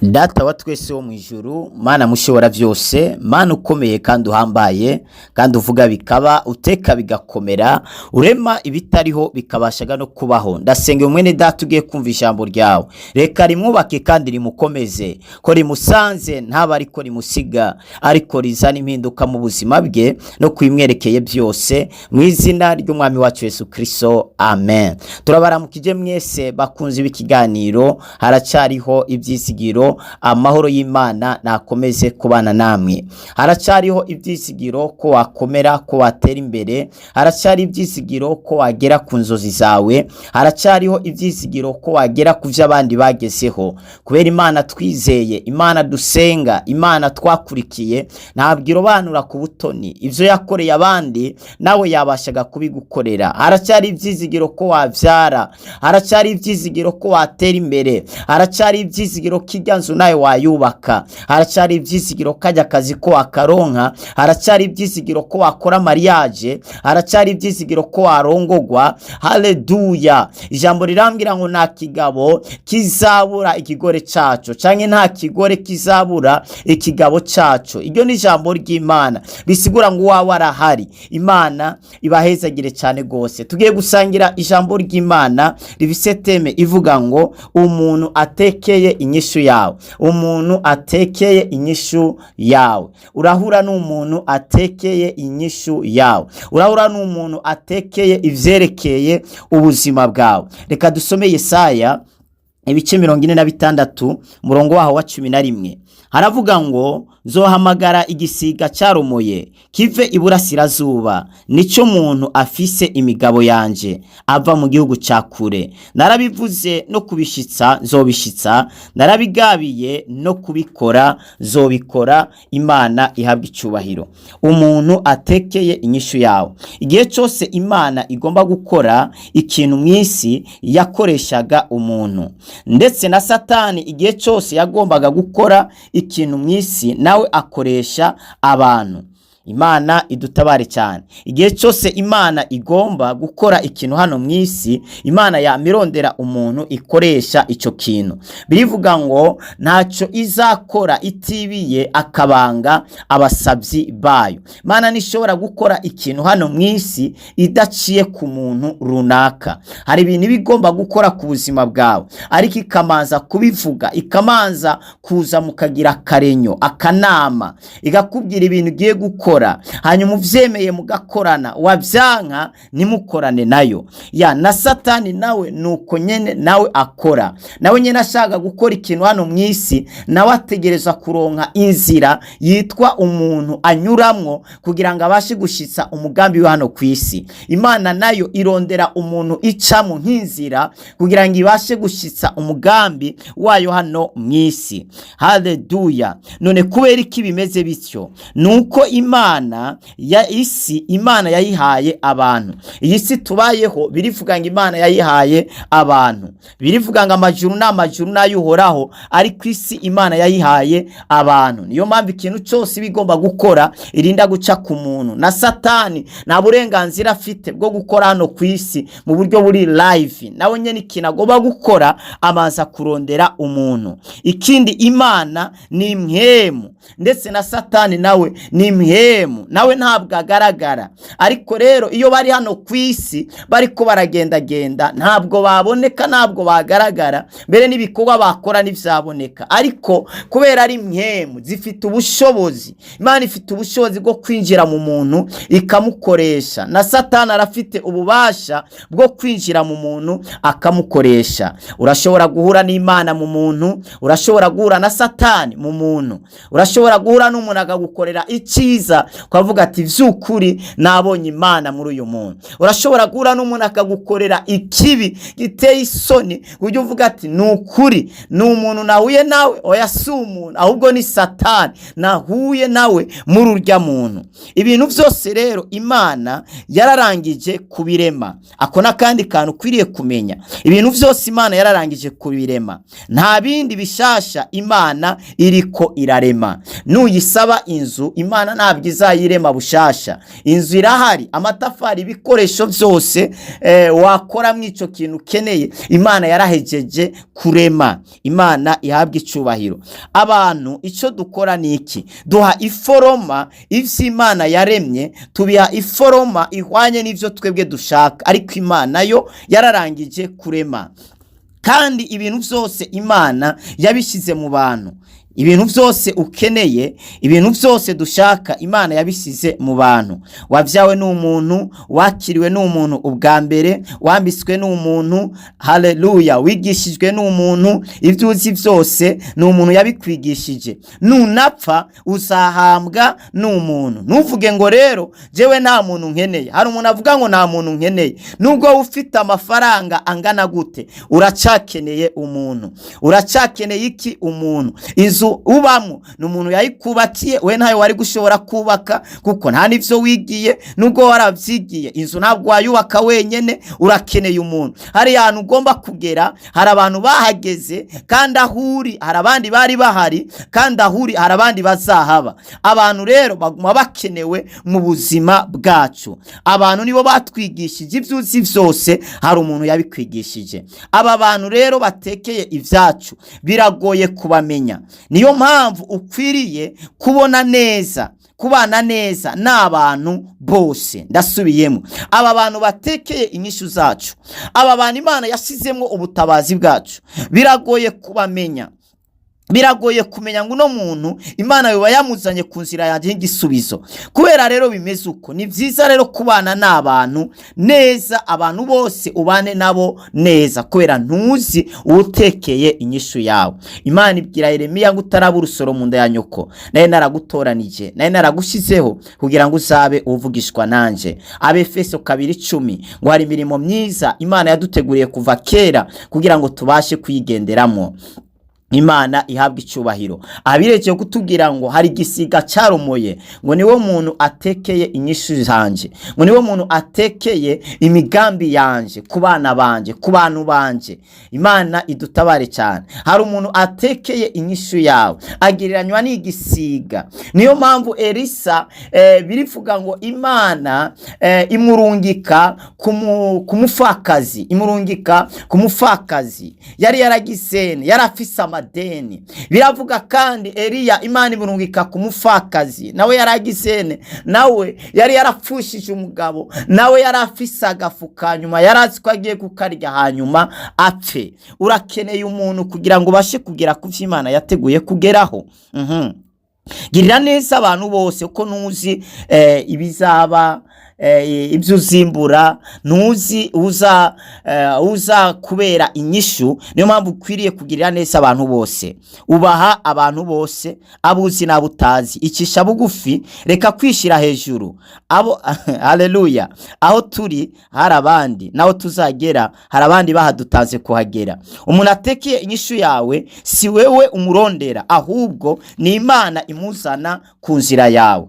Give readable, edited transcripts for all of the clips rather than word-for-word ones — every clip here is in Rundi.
Data wa twese wo mwijuru, Mana mushobora vyose, Mana ukomeye kandi uhambaye, kandi uvuga bikaba, uteka bigakomera, urema ibitariho bikabashaga no kubaho. Ndasenga mwene data ugiye kumva ijambo ryawe, reka rimwubake kandi rimukomeze, ko rimusanze ntaba ariko rimusiga, ariko rizana impinduka mu buzima bwe no kwimwerekeye byose, mu izina ry'umwami wacu Yesu Kristo, amen. Turabaramukije mwese bakunze ibikiganiro, haracariho ibyizigiro, amahoro y'Imana nakomeze kubana namwe. Haracariho ibyizigiro ko wakomera, ko watera imbere, haracari ibyizigiro ko wagera ku nzozi zawe, haracariho ibyizigiro ko wagera ku byo abandi bagezeho. Kubera Imana twizeye, Imana dusenga, Imana twakurikiye, ntabwo irobanura ku butoni. Ivyo yakoreye abandi nawe yabashaga kubigukorera. Haracari ibyizigiro ko wavyara, haracari ibyizigiro ko watera imbere, haracari ibyizigiro kijya nzu nawe wayubaka, haracari ibyizigiro kajya akazi ko wakaronka, haracari ibyizigiro ko wakora mariage, haracari ibyizigiro ko warongogwa. Haleluya. Ijambo rirambwira ngo nta kigabo kizabura ikigore caco, canke nta kigore kizabura ikigabo caco. Iryo ni ijambo ry'Imana, bisigura ngo wawe arahari. Imana ibahezagire cyane gose. Tugiye gusangira ijambo ry'Imana rifise teme ivuga ngo umuntu atekeye inyishu yawe. Umuntu atekeye inyishu yawe. Urahura n'umuntu atekeye inyishu yawe. Urahura n'umuntu atekeye ivyerekeye ubuzima bwawe. Reka dusome Yesaya ibice 46 murongo waho wa 11. Haravuga ngo nzohamagara igisiga cyaromoye kive iburasirazuba, nico muntu afise imigabo yanje ava mu gihugu cya kure. Narabivuze no kubishitsa nzobishitsa, narabigabiye no kubikora zobikora. Imana ihabwa icubahiro. Umuntu atekeye inyishu yawe. Igihe cyose Imana igomba gukora ikintu mw'isi yakoreshaga umuntu, ndetse na Satani igihe cyose yagombaga gukora ikintu mw'isi nawe akoresha abantu. Imana idutabare cyane. Igihe cyose Imana igomba gukora ikintu hano mw'isi, Imana yamirondera umuntu ikoresha ico kintu. Birivuga ngo ntacyo izakora itibiye akabanga abasabyi bayo. Imana nishobora gukora ikintu hano mw'isi idaciye ku muntu runaka. Hari ibintu bigomba gukora ku buzima bwawe, ariko ikamanza kubivuga, ikamanza kuza mukagira karenyo, akanama, igakubwira ibintu giye gukora, hanyuma uvyemeye mugakorana. Wavyanka nimukorane nayo. Na Satani nawe nuko nyene nawe akora. Nawe nyene ashaka gukora ikintu hano mw'isi, nawe ategereza kuronka inzira yitwa umuntu anyuramwo kugira ngo abashe gushitsa umugambi we hano kw'isi. Imana nayo irondera umuntu icamo nk'inzira kugira ngo ibashe gushitsa umugambi wayo hano mw'isi. Haleluya. None kubera iki bimeze bityo? Nuko Imana ya isi, Imana yayihaye abantu. Iyi si tubayeho birivuga ngo Imana yayihaye abantu. Birivuga ngo amajuru n'amajuru n'ayuhoraho, ariko isi Imana yayihaye abantu. Niyo mpamvu ikintu cyose bigomba gukora irinda guca ku muntu. Na Satani nta burenganzira afite bwo gukora hano ku isi mu buryo buri live. Nawe nyene ikintu agomba gukora amaza kurondera umuntu. Ikindi, Imana ni mpemu, ndetse na Satani nawe ni mpemu, nawe ntabwo agaragara. Ariko rero iyo bari hano ku isi bariko baragendagenda, ntabwo baboneka, ntabwo bagaragara, mbere n'ibikorwa bakora ntivyaboneka. Ariko kubera ari mpemu, zifite ubushobozi. Imana ifite ubushobozi bwo kwinjira mu muntu ikamukoresha. Na Satani arafite ububasha bwo kwinjira mu muntu akamukoresha. Urashobora guhura n'Imana mu muntu, urashobora guhura na Satani mu muntu, urashobora guhura n'umuntu akagukorera iciza ukavuga ati vy'ukuri nabonye Imana muri uyu muntu. Urashobora guhura n'umuntu akagukorera ikibi giteye isoni ujye uvuga ati nukuri ni umuntu nahuye nawe, oya si umuntu ahubwo ni Satani nahuye nawe muri urya muntu. Ibintu vyose rero Imana yararangije kubirema. Ako nakandi kantu kwiriye kumenya, ibintu vyose Imana yararangije kubirema, nta bindi bishasha Imana iriko irarema. Nuyisaba inzu, Imana ntabwo izayirema bushasha. Inzu irahari, amatafari, ibikoresho byose wakora mw'ico kintu ukeneye, Imana yarahejeje kurema. Imana ihabwa icubahiro. Abantu ico dukora ni iki? Duha iforoma ivyo Imana yaremye, tubiha iforoma ihwanye n'ivyo twebwe dushaka, ariko Imana yo yararangije kurema. Kandi ibintu byose Imana yabishize mu bantu. Ibintu byose ukeneye, ibintu byose dushaka, Imana yabisize mu bantu. Wavyawe n'umuntu, wakiriwe n'umuntu ubwa mbere, wambiswe n'umuntu, haleluya, wigishijwe n'umuntu, ivyo uzi byose n'umuntu yabikwigishije. Nunapfa uzahambwa n'umuntu. Ntuvuge ngo rero jewe nta muntu nkeneye. Hari umuntu avuga ngo nta muntu nkeneye. Nubwo ufite amafaranga angana gute, uracakeneye umuntu. Uracakeneye iki? Umuntu. Inzu ubamo n'umuntu yayikubakiye, we ntayo wari gushobora kubaka kuko nta nivyo wigiye. Nubwo waravyigiye, inzu ntabwo wayubaka wenyene, urakeneye umuntu. Hari ahantu ugomba kugera, hari abantu bahageze, kandi ahuri hari abandi bari bahari, kandi ahuri hari abandi bazahaba. Abantu rero baguma bakenewe mu buzima bwacu. Abantu nibo batwigishije ivyuzi vyose, hari umuntu yabikwigishije. Aba bantu rero batekeye ivyacu biragoye kubamenya. Niyo mpamvu ukwiriye kubona neza, kubana neza n'abantu bose. Ndasubiyemo, aba bantu batekeye inyishu zacu, aba bantu Imana yasizemwo ubutabazi bwacu, biragoye kubamenya. Biragoye kumenya ngo uno muntu Imana yoba yamuzanye ku nzira yanje y'igisubizo. Kubera rero bimeze uko, ni vyiza rero kubana n'abantu neza, abantu bose ubane nabo neza, kubera ntuzi utekeye inyishu yawe. Imana ibwira Yeremiya ngo utaraba urusoro mu nda ya nyoko, naye naragutoranije, naye naragushizeho kugira ngo uzabe uvugishwa nanje. Abefeso 2:10 ngo hari imirimo myiza Imana yaduteguriye kuva kera kugira ngo tubashe kuyigenderamo. Imana ihabwa icubahiro. Abirekeye kutubwira ngo hari igisiga caromoye, ngo niwe muntu atekeye inyishu zanje, ngo niwe muntu atekeye imigambi yanje ku bana banje, ku bantu banje. Imana idutabare cyane. Hari umuntu atekeye inyishu yawe, agereranywa n'igisiga. Niyo mpamvu Elisa birivuga ngo Imana imurungika kumufakazi, imurungika kumufakazi yari yaragisene, yarafise amadeni. Biravuga kandi Eliya Imana imurungika kumufakazi, nawe yaragisene, nawe yari yarapfushije umugabo, nawe yarafise agafuka, nyuma yarazi ko agiye kukarya hanyuma apfe. Urakeneye umuntu kugira ngo bashe kugera ku vyo Imana yateguye kugeraho. Girira neza abantu bose, uko nuzi ibizaba, ibyo uzimbura, ntuzi uza kubera inyishu. Niyo mpamvu ukwiriye kugirira neza abantu bose, ubaha abantu bose, abuzi n'abutazi, icisha bugufi, reka kwishira hejuru. Abo haleluya, aho turi hari abandi, naho tuzagera hari abandi bahadutaze kuhagera. Umuntu atekeye inyishu yawe si wewe umurondera, ahubwo ni Imana imuzana ku nzira yawe.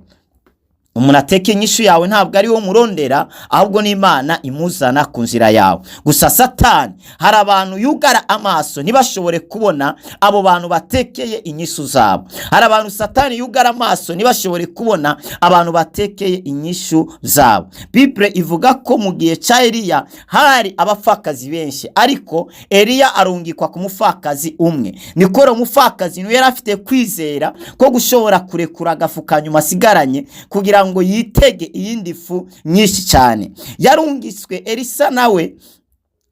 Umuntu atekeye inyishu yawe ntabwo ari wo murondera, ahubwo ni Imana imuzana ku nzira yawe. Gusa Satani hari abantu yugara amaso ntibashobore kubona abo bantu batekeye inyishu zabo. Hari abantu Satani yugara amaso ntibashobore kubona abantu batekeye inyishu zabo. Bible ivuga ko mu gihe ca Eliya hari abafakazi benshi, ariko Eliya arungikwa ku mufakazi umwe. Nikoro mufakazi niwe yari afite kwizera ko gushobora kurekura agafuka nyuma asigaranye kugira ngo yitege iyindi fu nyinshi cyane. Yarungiswe Elisa, nawe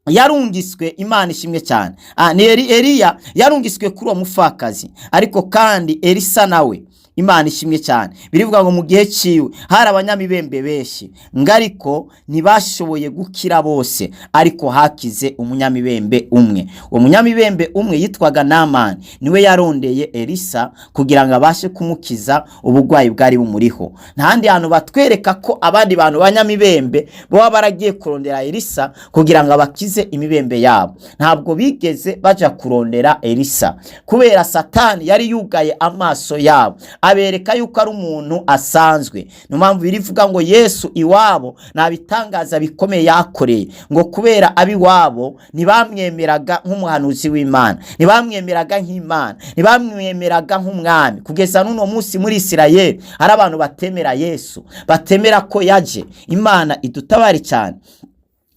yarungiswe, Imana ishimwe cyane. Ni Eliya yarungiswe kuri uwo mufakazi, ariko kandi Elisa nawe Imana ishimwe cyane. Birivuga ngo mu gihe ciwe hari abanyamibembe benshi, ngariko ntibashoboye gukira bose, ariko hakize umunyamibembe umwe. Uwo munyamibembe umwe yitwaga Naamani, niwe yarondeye Elisa kugira ngo abashe kumukiza ubugwayi bwari bumuriho. Ntahandi hantu batwereka ko abandi bantu banyamibembe bo baragiye kurondera Elisa kugira ngo abakize imibembe yabo. Ntabwo bigeze baja kurondera Elisa kubera Satani yari yugaye amaso yabo. abereka yuko ari umuntu asanzwe. Niyo mpamvu birivuga ngo Yesu iwabo nta bitangaza bikomeye yakoreye, ngo kubera abiwabo ntibamwemeraga nk'umuhanuzi w'Imana, ntibamwemeraga nk'Imana, ntibamwemeraga nk'umwami. Kugeza n'uno munsi muri Isirayeli hari abantu batemera Yesu, batemera ko yaje. Imana idutabare cyane.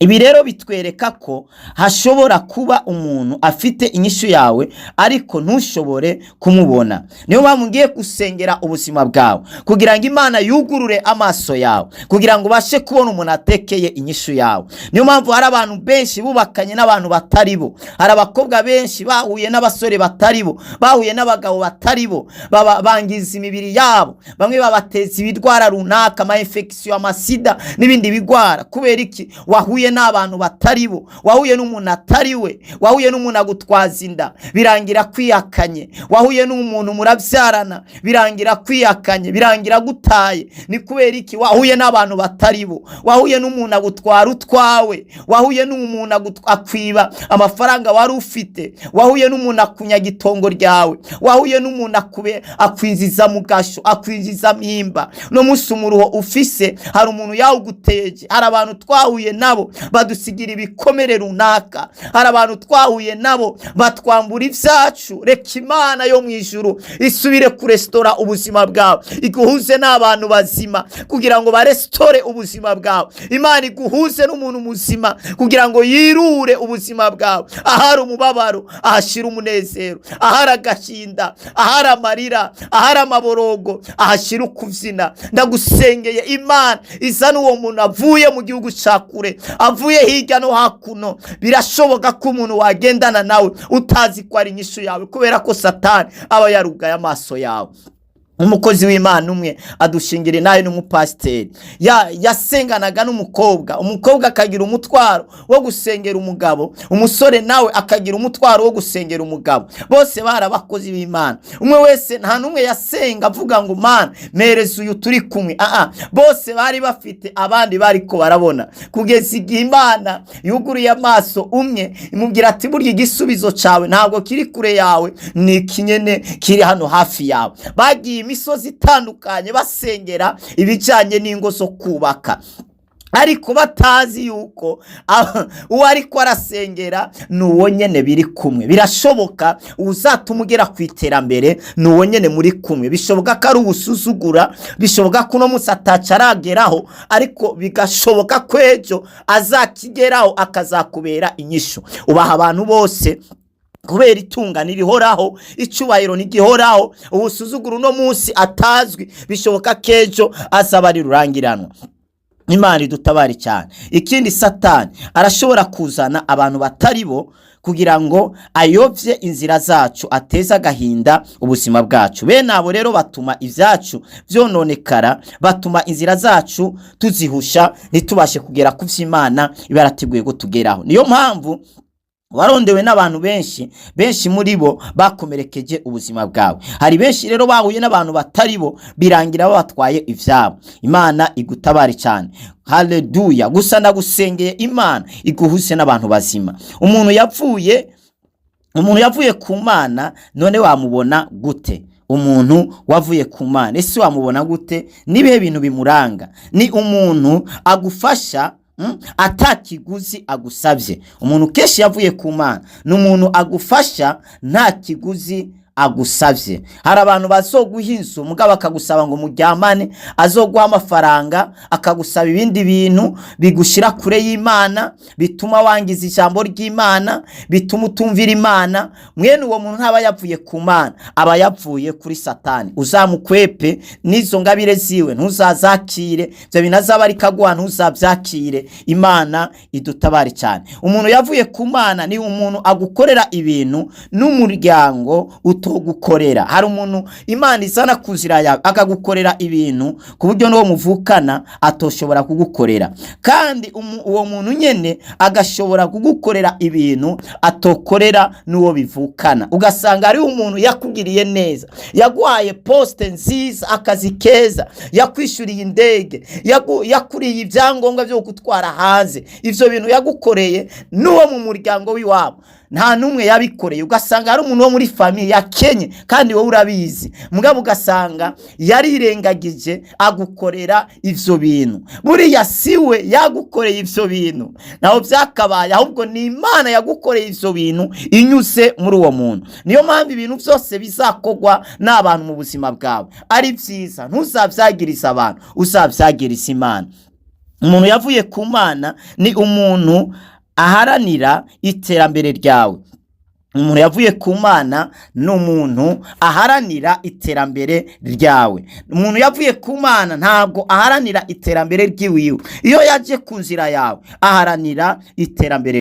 Ibi rero bitwereka ko hashobora kuba umuntu afite inyishu yawe ariko ntushobore kumubona. Niyo mpamvu ngiye gusengera ubuzima bwawe kugira ngo Imana yugurure amaso yawe, kugira ngo ubashe kubona umuntu atekeye inyishu yawe. Niyo mpamvu hari abantu benshi bubakanye n'abantu batari bo, hari abakobwa benshi bahuye n'abasore batari bo, bahuye n'abagabo batari bo, bangiza imibiri yabo, bamwe babateza ibidwara runaka, ama infection, amasida n'ibindi bigwara. Kubera iki? Wahuye n'abantu batari bo, wahuye n'umuntu atari we, wahuye n'umuntu agutwaza inda birangira kwiyakanye, wahuye n'umuntu murabyarana birangira kwiyakanye, birangira gutaye. Ni kubera iki? Wahuye n'abantu batari bo, wahuye n'umuntu agutwara utwawe, wahuye n'umuntu akwiba amafaranga wari ufite, wahuye n'umuntu akunyaga itongo ryawe, wahuye n'umuntu akwinjiza mu gasho, akwinjiza mimba. No musi umuruho ufise hari umuntu yawuguteje. Hari abantu twahuye nabo badusigira ibikomere runaka, hari abantu twahuye nabo batwambura ivyacu. Reka Imana yo mwijuru isubire kurestora ubuzima bwawe, iguhuze n'abantu bazima kugira ngo barestore ubuzima bwawe. Imana iguhuze n'umuntu muzima kugira ngo yirure ubuzima bwawe. Ahari umubabaro ahashira umunezero, ahari agahinda, ahari amarira, ahari amaborogo ahashira ukuvyina. Ndagusengeye Imana izana uwo muntu avuye mu gihugu ca kure, avuye hirya no hakuno. Birashoboka ko umuntu wagendana nawe utazi ko ari inyishu yawe, kubera ko Satani aba yarugaye amaso yawe. Umukozi w'Imana umwe adushingira nayo n'umupasiteri yasenganaga n'umukobwa, umukobwa akagira umutwaro wo gusengera umugabo, umusore nawe akagira umutwaro wo gusengera umugabo. Bose bari abakozi b'Imana, umwe wese nta numwe yasenga avuga ngo Mana mereza uyu turi kumwe. Bose bari bafite abandi bariko barabona, kugeza igihe Imana yuguruye amaso umwe imubwira ati burya igisubizo cawe ntabwo kiri kure yawe, ni kinyene kiri hano hafi yawe. Bagiye imisozi itandukanye basengera ibijanye n'ingo zo kubaka, ariko batazi yuko uwo ariko arasengera nuwo nyene biri kumwe. Birashoboka uzatuma ugera ku iterambere nuwo nyene muri kumwe. Bishoboka ko ari ubusuzugura, bishoboka ko no musi atacarageraho, ariko bigashoboka ko ejo azakigeraho akazakubera inyishu. Ubaha abantu bose kubera itunga nirihoraho, icubahiro nigihoraho, ubusuzuguru no munsi atazwi, bishoboka kejo azaba ari rurangiranwa. Imana idutabare cyane. Ikindi, Satani arashobora kuzana abantu batari bo kugira ngo ayovye inzira zacu, ateza agahinda ubuzima bwacu. Bene abo rero batuma ivyacu vyononekara, batuma inzira zacu tuzihusha, ntitubashe kugera ku vy'Imana ibarateguye gutugeraho. Niyo mpamvu warondewe n'abantu benshi muri bo bakomerekeje ubuzima bwawe. Hari benshi rero bahuye n'abantu batari bo birangira babatwaye ivyabo. Imana igutabare cyane. Haleluya. Gusa ndagusengeye Imana iguhuse n'abantu bazima. Umuntu yavuye ku Mana, none wamubona gute? Umuntu wavuye ku Mana ese wamubona gute? Nibihe bintu bimuranga? Ni umuntu agufasha atakiguzi agusabye. Umuntu keshi yavuye ku Mana n'umuntu agufasha nta kiguzi agusabye. Hari abantu bazoguha inzu mugabo akagusaba ngo muryamane, azoguha amafaranga akagusaba ibindi bintu bigushira kure y'Imana, bituma wangiza ijambo ry'Imana, bituma utumvira Imana. Mwene uwo muntu ntaba yavuye ku Mana, aba yavuye kuri Satani. Uzamukwepe n'izo ngabire ziwe ntuzazakire, byo binazaba ari kaguha ntuzabyakire. Imana idutabare cyane. Umuntu yavuye ku Mana ni umuntu agukorera ibintu n'umuryango utogukorera. Hari umuntu Imana izana kuzira yawe akagukorera ibintu ku buryo n'uwo muvukana atoshobora kugukorera, kandi uwo muntu nyene agashobora kugukorera ibintu atokorera n'uwo bivukana. Ugasanga ari umuntu yakugiriye neza, yaguhaye poste nziza, akazi keza, yakwishuriye indege, yakuriye ibyangombwa byo gutwara hanze. Ivyo bintu yagukoreye n'uwo mu muryango w'iwabo nta numwe yabikoreye, ugasanga ari umuntu wo muri famiye yakenye kandi wowe urabizi, mugabo ugasanga yarirengagije agukorera ivyo bintu. Buriya siwe yagukoreye ivyo bintu, naho vyakabaye, ahubwo ni Imana yagukoreye ivyo bintu inyuze muri uwo muntu. Niyo mpamvu ibintu vyose bizakogwa n'abantu mu buzima bwawe ari vyiza, ntuzavyagiriza abantu, uzavyagiriza Imana. Umuntu yavuye ku Mana ni umuntu aharanira iterambere ryawe. Umuntu yavuye ku Mana ni umuntu aharanira iterambere ryawe. Umuntu yavuye ku Mana ntabwo aharanira iterambere ry'iwiwe. Iyo yaje ku nzira yawe aharanira iterambere